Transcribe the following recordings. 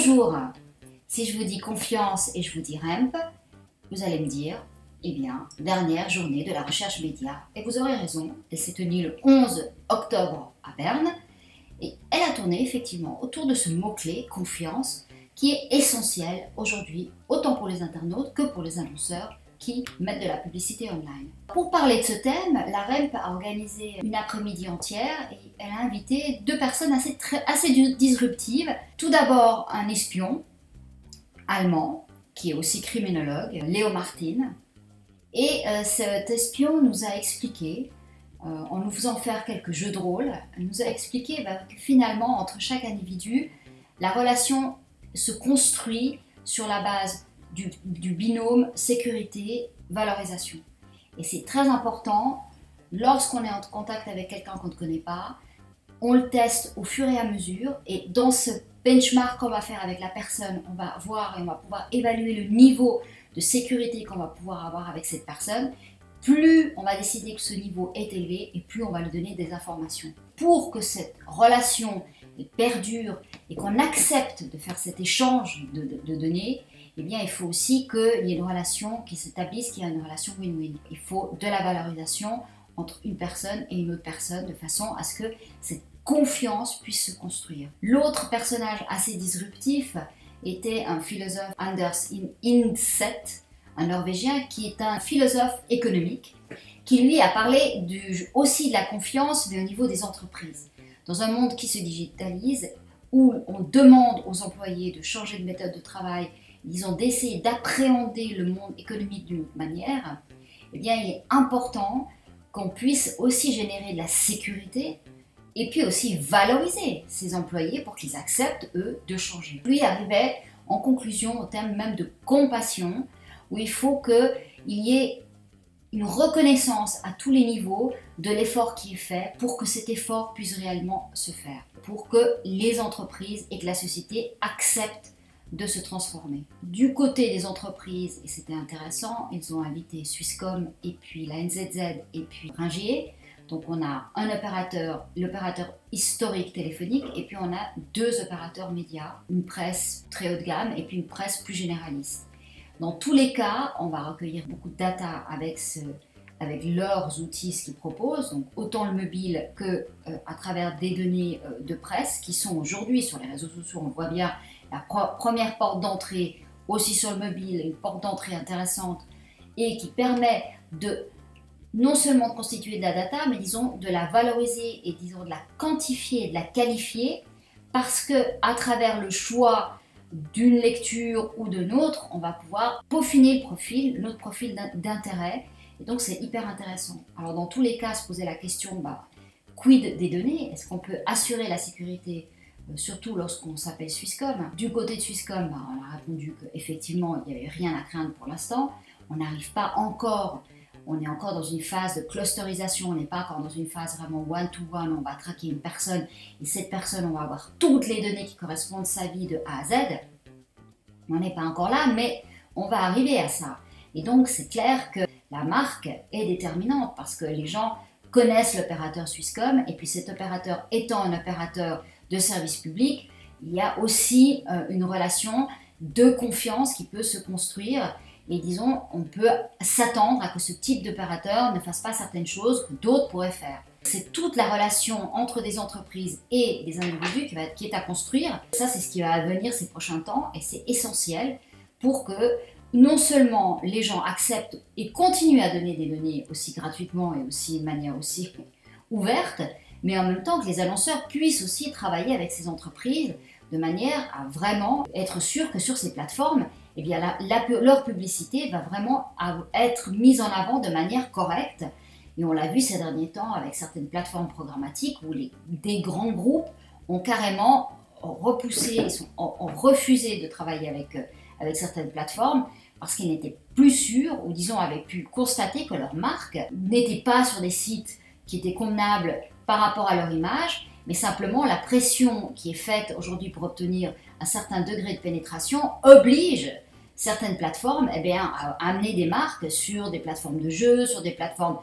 Bonjour, si je vous dis confiance et je vous dis REMP, vous allez me dire, eh bien, dernière journée de la recherche média. Et vous aurez raison, elle s'est tenue le 11 octobre à Berne. Et elle a tourné effectivement autour de ce mot-clé, confiance, qui est essentiel aujourd'hui, autant pour les internautes que pour les annonceurs qui mettent de la publicité online. Pour parler de ce thème, la REMP a organisé une après-midi entière et elle a invité deux personnes assez disruptives. Tout d'abord, un espion allemand, qui est aussi criminologue, Leo Martin. Et cet espion nous a expliqué, en nous faisant faire quelques jeux de rôle, nous a expliqué que finalement, entre chaque individu, la relation se construit sur la base du binôme sécurité-valorisation. Et c'est très important, lorsqu'on est en contact avec quelqu'un qu'on ne connaît pas, on le teste au fur et à mesure, et dans ce benchmark qu'on va faire avec la personne, on va voir et on va pouvoir évaluer le niveau de sécurité qu'on va pouvoir avoir avec cette personne. Plus on va décider que ce niveau est élevé et plus on va lui donner des informations. Pour que cette relation perdure et qu'on accepte de faire cet échange de données, eh bien, il faut aussi qu'il y ait une relation qui s'établisse, qu'il y ait une relation win-win. Il faut de la valorisation entre une personne et une autre personne de façon à ce que cette confiance puisse se construire. L'autre personnage assez disruptif était un philosophe, Anders Indset, un Norvégien qui est un philosophe économique, qui lui a parlé aussi de la confiance, mais au niveau des entreprises. Dans un monde qui se digitalise, où on demande aux employés de changer de méthode de travail, disons d'essayer d'appréhender le monde économique d'une autre manière, eh bien il est important qu'on puisse aussi générer de la sécurité et puis aussi valoriser ces employés pour qu'ils acceptent, eux, de changer. Lui arrivait en conclusion au terme même de compassion, où il faut qu'il y ait une reconnaissance à tous les niveaux de l'effort qui est fait pour que cet effort puisse réellement se faire, pour que les entreprises et que la société acceptent de se transformer. Du côté des entreprises, et c'était intéressant, ils ont invité Swisscom et puis la NZZ et puis Ringier. Donc on a un opérateur, l'opérateur historique téléphonique, et puis on a deux opérateurs médias, une presse très haut de gamme et puis une presse plus généraliste. Dans tous les cas, on va recueillir beaucoup de data avec leurs outils, ce qu'ils proposent, donc autant le mobile que à travers des données de presse qui sont aujourd'hui sur les réseaux sociaux. On voit bien la première porte d'entrée aussi sur le mobile, une porte d'entrée intéressante et qui permet de non seulement de constituer de la data, mais disons de la valoriser et disons de la quantifier, de la qualifier, parce que à travers le choix d'une lecture ou de nôtre, on va pouvoir peaufiner notre profil d'intérêt, et donc c'est hyper intéressant. Alors dans tous les cas, se poser la question, quid des données? Est-ce qu'on peut assurer la sécurité, surtout lorsqu'on s'appelle Swisscom? Du côté de Swisscom, on a répondu qu'effectivement, il n'y avait rien à craindre pour l'instant. On n'arrive pas encore, on est encore dans une phase de clusterisation, on n'est pas encore dans une phase vraiment one-to-one, on va traquer une personne et cette personne, on va avoir toutes les données qui correspondent à sa vie de A à Z. On n'est pas encore là, mais on va arriver à ça. Et donc, c'est clair que la marque est déterminante parce que les gens connaissent l'opérateur Swisscom et puis cet opérateur étant un opérateur de service public, il y a aussi une relation de confiance qui peut se construire. Et disons, on peut s'attendre à que ce type d'opérateur ne fasse pas certaines choses que d'autres pourraient faire. C'est toute la relation entre des entreprises et des individus qui est à construire. Ça, c'est ce qui va advenir ces prochains temps et c'est essentiel pour que non seulement les gens acceptent et continuent à donner des données aussi gratuitement et aussi de manière aussi ouverte, mais en même temps que les annonceurs puissent aussi travailler avec ces entreprises de manière à vraiment être sûr que sur ces plateformes, eh bien, leur publicité va vraiment être mise en avant de manière correcte. Et on l'a vu ces derniers temps avec certaines plateformes programmatiques où des grands groupes ont carrément repoussé, ont refusé de travailler avec certaines plateformes parce qu'ils n'étaient plus sûrs, ou disons avaient pu constater que leur marque n'était pas sur des sites qui étaient convenables par rapport à leur image, mais simplement la pression qui est faite aujourd'hui pour obtenir un certain degré de pénétration oblige certaines plateformes à amener des marques sur des plateformes de jeux, sur des plateformes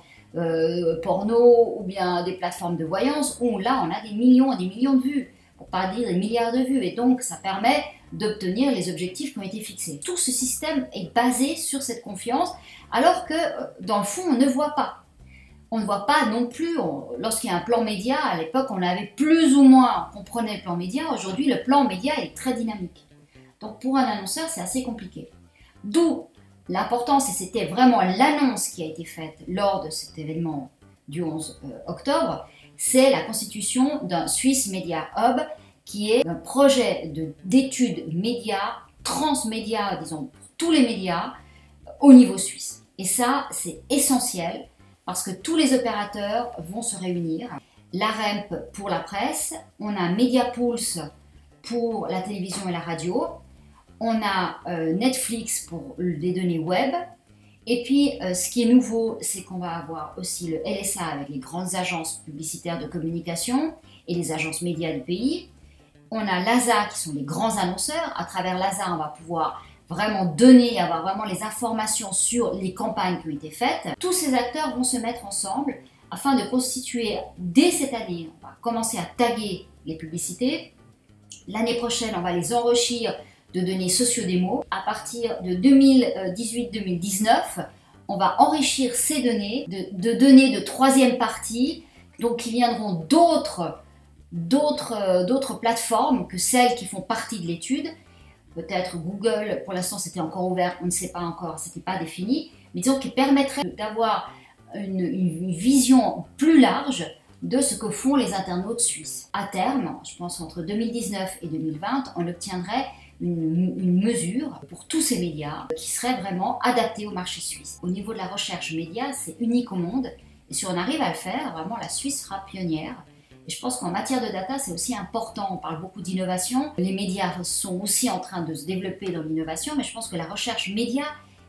porno ou bien des plateformes de voyance où là on a des millions et des millions de vues. pour pas dire des milliards de vues, et donc ça permet d'obtenir les objectifs qui ont été fixés. Tout ce système est basé sur cette confiance, alors que dans le fond, on ne voit pas. On ne voit pas non plus, lorsqu'il y a un plan média, à l'époque on avait plus ou moins, on comprenait le plan média, aujourd'hui le plan média est très dynamique. Donc pour un annonceur, c'est assez compliqué. D'où l'importance, et c'était vraiment l'annonce qui a été faite lors de cet événement du 11 octobre, c'est la constitution d'un Swiss Media Hub, qui est un projet d'études médias, transmédia, disons, pour tous les médias, au niveau suisse. Et ça, c'est essentiel, parce que tous les opérateurs vont se réunir. L'AREMP pour la presse, on a Mediapulse pour la télévision et la radio, on a Netflix pour les données web, et puis ce qui est nouveau, c'est qu'on va avoir aussi le LSA avec les grandes agences publicitaires de communication et les agences médias du pays. On a l'ASA qui sont les grands annonceurs. À travers l'ASA, on va pouvoir vraiment donner, avoir vraiment les informations sur les campagnes qui ont été faites. Tous ces acteurs vont se mettre ensemble afin de constituer, dès cette année, on va commencer à taguer les publicités. L'année prochaine, on va les enrichir de données socio-démo. À partir de 2018-2019, on va enrichir ces données de données de troisième partie, donc qui viendront d'autres plateformes que celles qui font partie de l'étude. Peut-être Google, pour l'instant c'était encore ouvert, on ne sait pas encore, c'était pas défini, mais disons qui permettrait d'avoir une vision plus large de ce que font les internautes suisses. À terme, je pense entre 2019 et 2020, on obtiendrait une mesure pour tous ces médias qui serait vraiment adaptée au marché suisse. Au niveau de la recherche média, c'est unique au monde, et si on arrive à le faire, vraiment la Suisse sera pionnière. Et je pense qu'en matière de data, c'est aussi important. On parle beaucoup d'innovation. Les médias sont aussi en train de se développer dans l'innovation, mais je pense que la recherche média,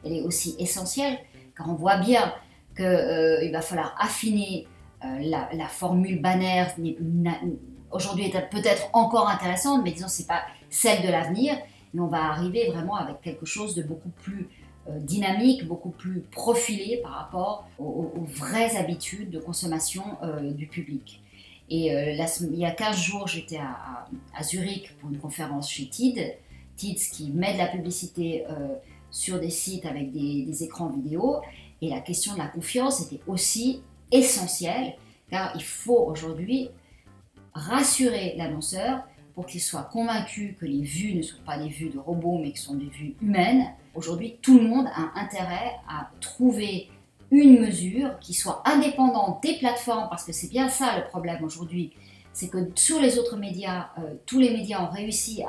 elle est aussi essentielle, car on voit bien qu'il va falloir affiner la formule banner. Aujourd'hui est peut-être encore intéressante, mais disons que ce n'est pas celle de l'avenir. Mais on va arriver vraiment avec quelque chose de beaucoup plus dynamique, beaucoup plus profilé par rapport aux vraies habitudes de consommation du public. Et il y a 15 jours, j'étais à Zurich pour une conférence chez TID, qui met de la publicité sur des sites avec des écrans vidéo. Et la question de la confiance était aussi essentielle, car il faut aujourd'hui rassurer l'annonceur pour qu'il soit convaincu que les vues ne sont pas des vues de robots, mais que ce sont des vues humaines. Aujourd'hui, tout le monde a intérêt à trouver une mesure qui soit indépendante des plateformes, parce que c'est bien ça le problème aujourd'hui, c'est que sur les autres médias, tous les médias ont réussi,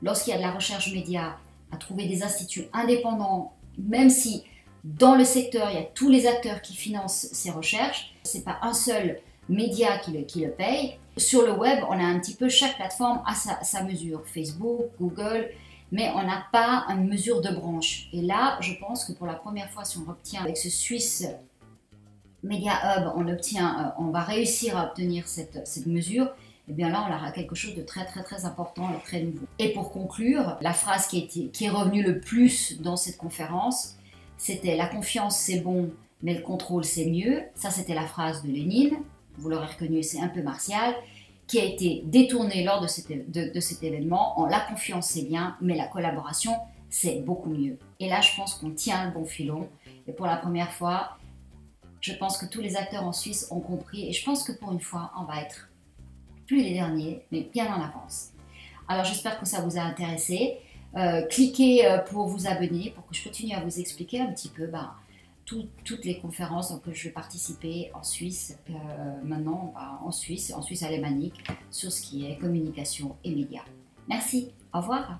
lorsqu'il y a de la recherche média, à trouver des instituts indépendants, même si dans le secteur, il y a tous les acteurs qui financent ces recherches, c'est pas un seul média qui le paye. Sur le web, on a un petit peu, chaque plateforme a sa mesure, Facebook, Google, mais on n'a pas une mesure de branche. Et là, je pense que pour la première fois, si on obtient avec ce Swiss Media Hub, on va réussir à obtenir cette mesure, et bien là, on aura quelque chose de très important et très nouveau. Et pour conclure, la phrase qui est revenue le plus dans cette conférence, c'était « La confiance, c'est bon, mais le contrôle, c'est mieux ». Ça, c'était la phrase de Lénine. Vous l'aurez reconnu, c'est un peu martial, qui a été détourné lors de cet événement en « la confiance c'est bien, mais la collaboration c'est beaucoup mieux ». Et là, je pense qu'on tient le bon filon. Et pour la première fois, je pense que tous les acteurs en Suisse ont compris. Et je pense que pour une fois, on va être plus les derniers, mais bien en avance. Alors j'espère que ça vous a intéressé. Cliquez pour vous abonner, pour que je continue à vous expliquer un petit peu toutes les conférences dans lesquelles je vais participer en Suisse, maintenant en Suisse alémanique, sur ce qui est communication et médias. Merci, au revoir.